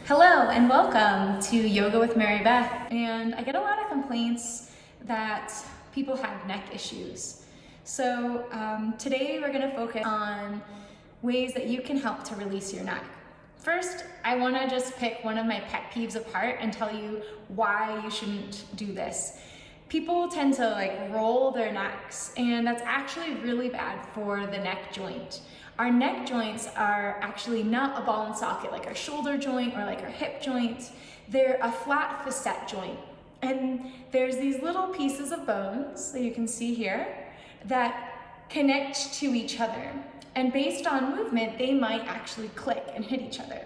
Hello and welcome to Yoga with Mary Beth. And I get a lot of complaints that people have neck issues. So today we're going to focus on ways that you can help to release your neck. First, I want to just pick one of my pet peeves apart and tell you why you shouldn't do this. People tend to roll their necks, and that's actually really bad for the neck joint. Our neck joints are actually not a ball and socket like our shoulder joint or like our hip joint. They're a flat facet joint. And there's these little pieces of bones that you can see here that connect to each other. And based on movement, they might actually click and hit each other.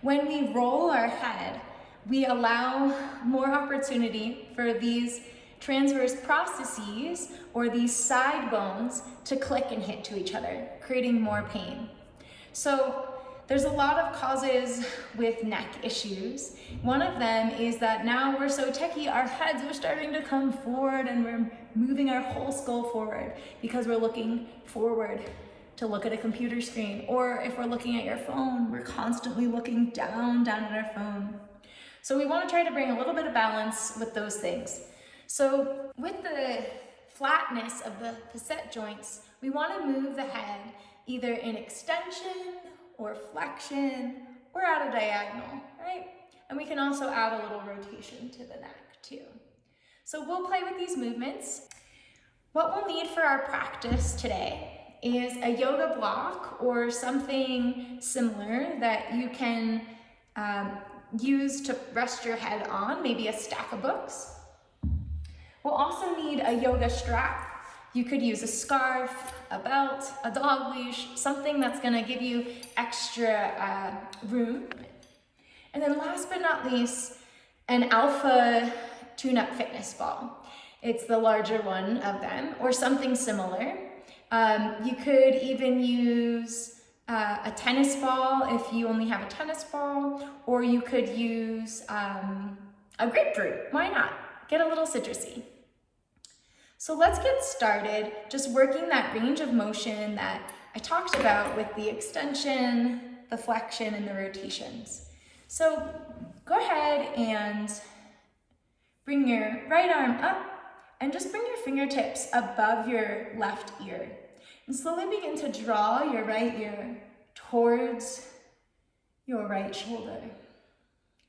When we roll our head, we allow more opportunity for these transverse processes or these side bones to click and hit to each other, creating more pain. So there's a lot of causes with neck issues. One of them is that now we're so techie, our heads are starting to come forward and we're moving our whole skull forward because we're looking forward to look at a computer screen. Or if we're looking at your phone, we're constantly looking down at our phone. So we want to try to bring a little bit of balance with those things. So with the flatness of the facet joints, we want to move the head either in extension or flexion or at a diagonal, right? And we can also add a little rotation to the neck too. So we'll play with these movements. What we'll need for our practice today is a yoga block or something similar that you can use to rest your head on, maybe a stack of books. We'll also need a yoga strap. You could use a scarf, a belt, a dog leash, something that's gonna give you extra room. And then last but not least, an alpha tune-up fitness ball. It's the larger one of them, or something similar. You could even use a tennis ball if you only have a tennis ball, or you could use a grapefruit. Why not? Get a little citrusy. So let's get started just working that range of motion that I talked about with the extension, the flexion, and the rotations. So go ahead and bring your right arm up and just bring your fingertips above your left ear. And slowly begin to draw your right ear towards your right shoulder.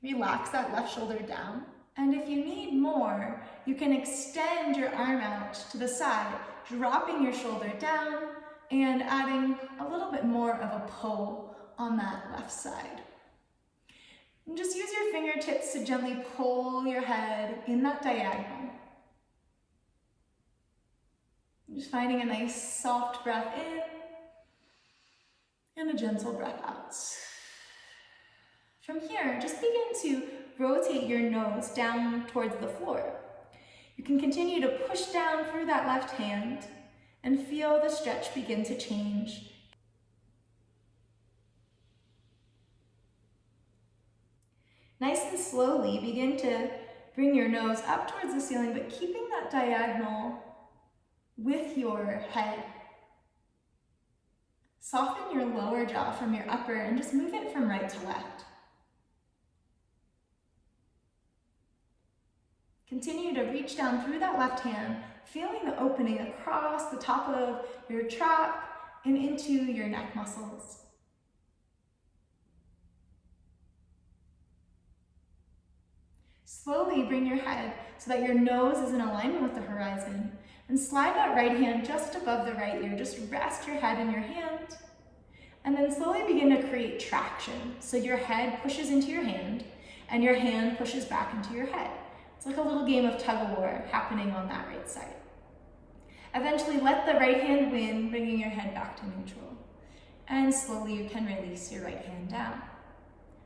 Relax that left shoulder down. And if you need more, you can extend your arm out to the side, dropping your shoulder down and adding a little bit more of a pull on that left side. And just use your fingertips to gently pull your head in that diagonal. Just finding a nice soft breath in and a gentle breath out. From here, just begin to rotate your nose down towards the floor. You can continue to push down through that left hand and feel the stretch begin to change. Nice and slowly begin to bring your nose up towards the ceiling, but keeping that diagonal with your head. Soften your lower jaw from your upper and just move it from right to left. Continue to reach down through that left hand, feeling the opening across the top of your trap and into your neck muscles. Slowly bring your head so that your nose is in alignment with the horizon. And slide that right hand just above the right ear. Just rest your head in your hand. And then slowly begin to create traction. So your head pushes into your hand and your hand pushes back into your head. It's like a little game of tug of war happening on that right side. Eventually let the right hand win, bringing your head back to neutral. And slowly you can release your right hand down.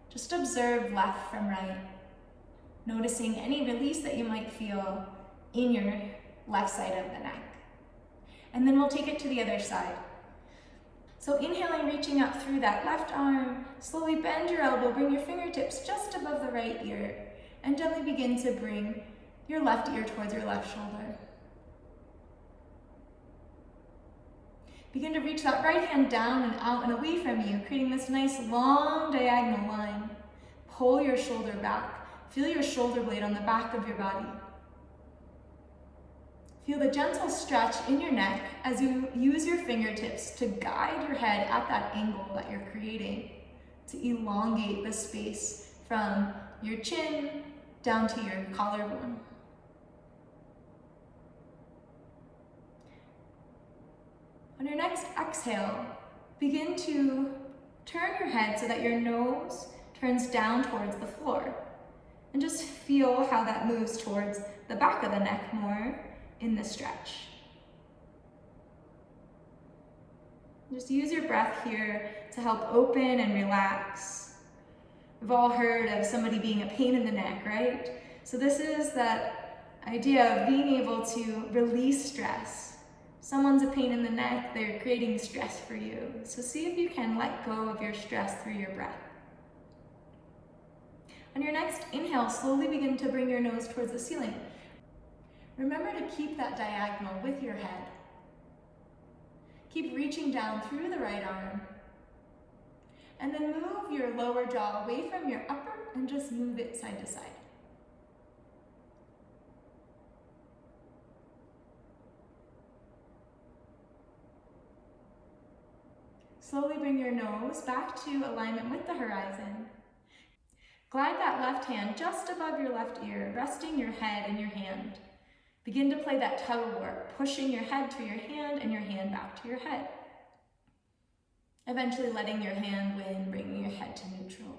Just observe left from right, noticing any release that you might feel in your left side of the neck. And then we'll take it to the other side. So inhaling, reaching up through that left arm, slowly bend your elbow, bring your fingertips just above the right ear, and gently begin to bring your left ear towards your left shoulder. Begin to reach that right hand down and out and away from you, creating this nice long diagonal line. Pull your shoulder back. Feel your shoulder blade on the back of your body. Feel the gentle stretch in your neck as you use your fingertips to guide your head at that angle that you're creating, to elongate the space from your chin down to your collarbone. On your next exhale, begin to turn your head so that your nose turns down towards the floor. And just feel how that moves towards the back of the neck more in the stretch. Just use your breath here to help open and relax. We've all heard of somebody being a pain in the neck, right? So this is that idea of being able to release stress. Someone's a pain in the neck, they're creating stress for you. So see if you can let go of your stress through your breath. On your next inhale, slowly begin to bring your nose towards the ceiling. Remember to keep that diagonal with your head. Keep reaching down through the right arm. And then move your lower jaw away from your upper and just move it side to side. Slowly bring your nose back to alignment with the horizon. Glide that left hand just above your left ear, resting your head in your hand. Begin to play that tug of war, pushing your head to your hand and your hand back to your head. Eventually letting your hand win, bringing your head to neutral.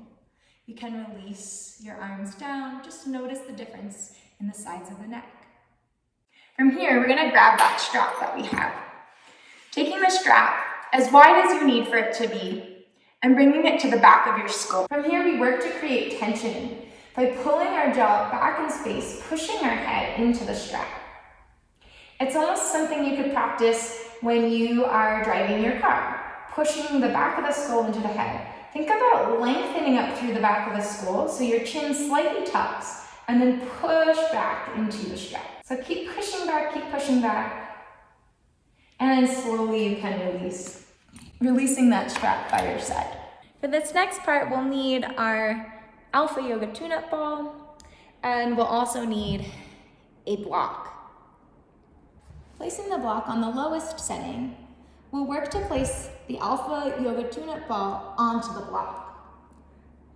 You can release your arms down, just notice the difference in the sides of the neck. From here, we're gonna grab that strap that we have. Taking the strap as wide as you need for it to be, and bringing it to the back of your skull. From here, we work to create tension by pulling our jaw back in space, pushing our head into the strap. It's almost something you could practice when you are driving your car, pushing the back of the skull into the head. Think about lengthening up through the back of the skull so your chin slightly tucks, and then push back into the strap. So keep pushing back, and then slowly you can releasing that strap by your side. For this next part, we'll need our Alpha Yoga tune-up ball, and we'll also need a block. Placing the block on the lowest setting, we'll work to place the Alpha Yoga tune-up ball onto the block.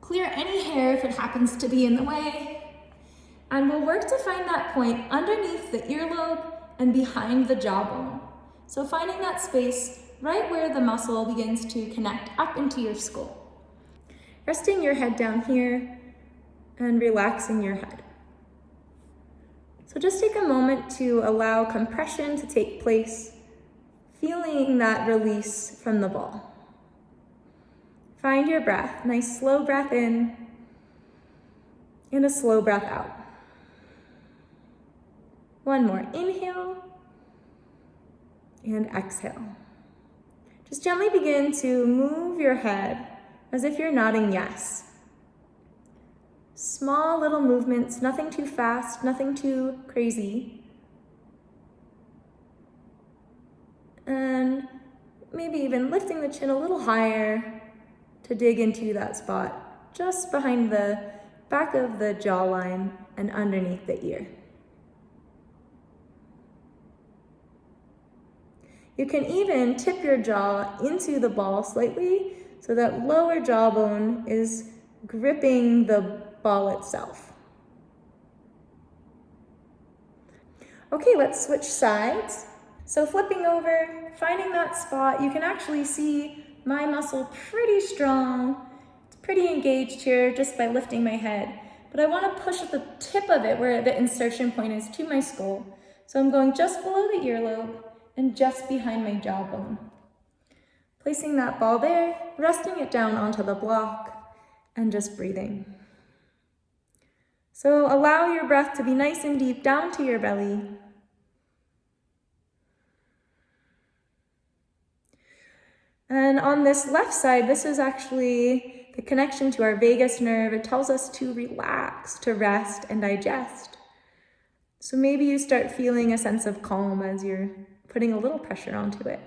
Clear any hair if it happens to be in the way, and we'll work to find that point underneath the earlobe and behind the jawbone. So finding that space right where the muscle begins to connect up into your skull. Resting your head down here and relaxing your head. So just take a moment to allow compression to take place, feeling that release from the ball. Find your breath, nice slow breath in and a slow breath out. One more inhale and exhale. Just gently begin to move your head as if you're nodding yes. Small little movements, nothing too fast, nothing too crazy. And maybe even lifting the chin a little higher to dig into that spot just behind the back of the jawline and underneath the ear. You can even tip your jaw into the ball slightly so that lower jawbone is gripping the ball itself. Okay, let's switch sides. So flipping over, finding that spot, you can actually see my muscle pretty strong. It's pretty engaged here just by lifting my head. But I want to push at the tip of it where the insertion point is to my skull. So I'm going just below the earlobe and just behind my jawbone. Placing that ball there, resting it down onto the block, and just breathing. So allow your breath to be nice and deep down to your belly. And on this left side, this is actually the connection to our vagus nerve. It tells us to relax, to rest, and digest. So maybe you start feeling a sense of calm as you're putting a little pressure onto it.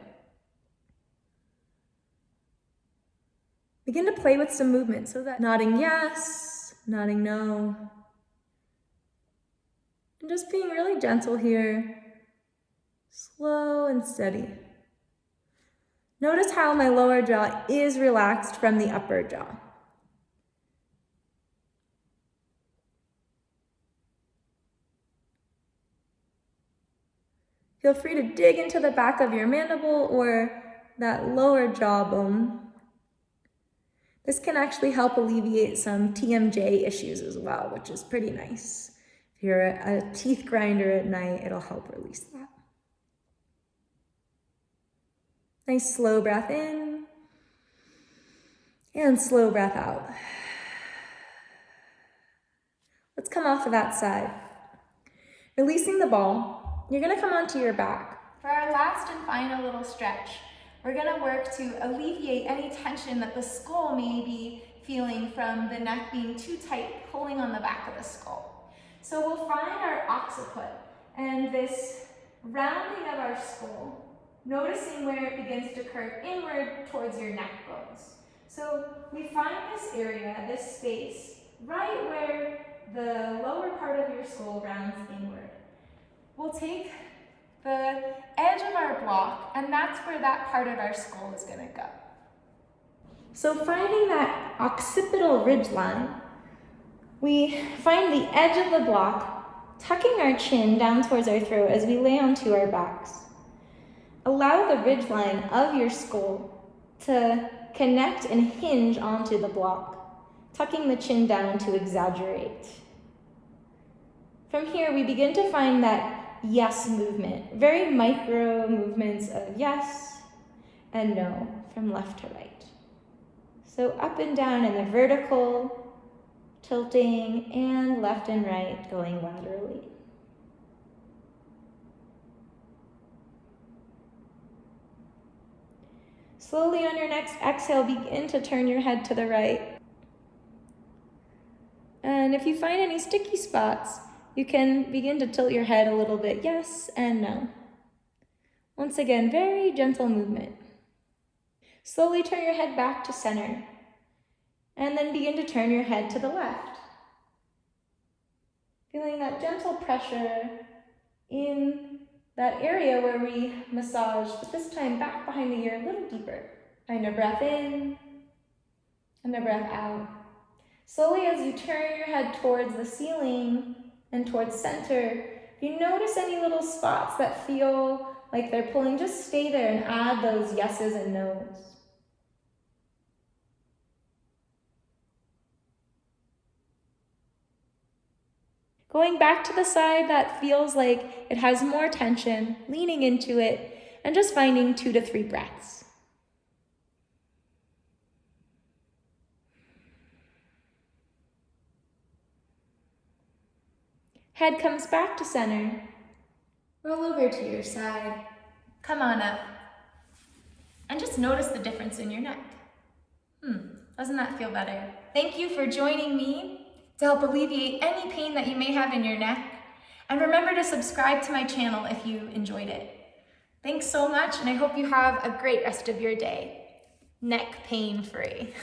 Begin to play with some movement so that nodding yes, nodding no. And just being really gentle here, slow and steady. Notice how my lower jaw is relaxed from the upper jaw. Feel free to dig into the back of your mandible or that lower jawbone. This can actually help alleviate some TMJ issues as well, which is pretty nice. If you're a teeth grinder at night, it'll help release that. Nice slow breath in and slow breath out. Let's come off of that side. Releasing the ball, you're gonna come onto your back. For our last and final little stretch, we're gonna work to alleviate any tension that the skull may be feeling from the neck being too tight, pulling on the back of the skull. So we'll find our occiput and this rounding of our skull, noticing where it begins to curve inward towards your neck bones. So we find this area, this space, right where the lower part of your skull rounds inward. We'll take the edge of our block, and that's where that part of our skull is gonna go. So finding that occipital ridge line, we find the edge of the block, tucking our chin down towards our throat as we lay onto our backs. Allow the ridge line of your skull to connect and hinge onto the block, tucking the chin down to exaggerate. From here, we begin to find that yes movement, very micro movements of yes and no from left to right. So up and down in the vertical, tilting, and left and right going laterally. Slowly on your next exhale, begin to turn your head to the right. And if you find any sticky spots, you can begin to tilt your head a little bit, yes and no. Once again, very gentle movement. Slowly turn your head back to center, and then begin to turn your head to the left. Feeling that gentle pressure in that area where we massage, but this time back behind the ear a little deeper. Find a breath in and a breath out. Slowly as you turn your head towards the ceiling and towards center, if you notice any little spots that feel like they're pulling, just stay there and add those yeses and nos. Going back to the side that feels like it has more tension, leaning into it, and just finding 2 to 3 breaths. Head comes back to center. Roll over to your side. Come on up. And just notice the difference in your neck. Doesn't that feel better? Thank you for joining me to help alleviate any pain that you may have in your neck. And remember to subscribe to my channel if you enjoyed it. Thanks so much, and I hope you have a great rest of your day. Neck pain free.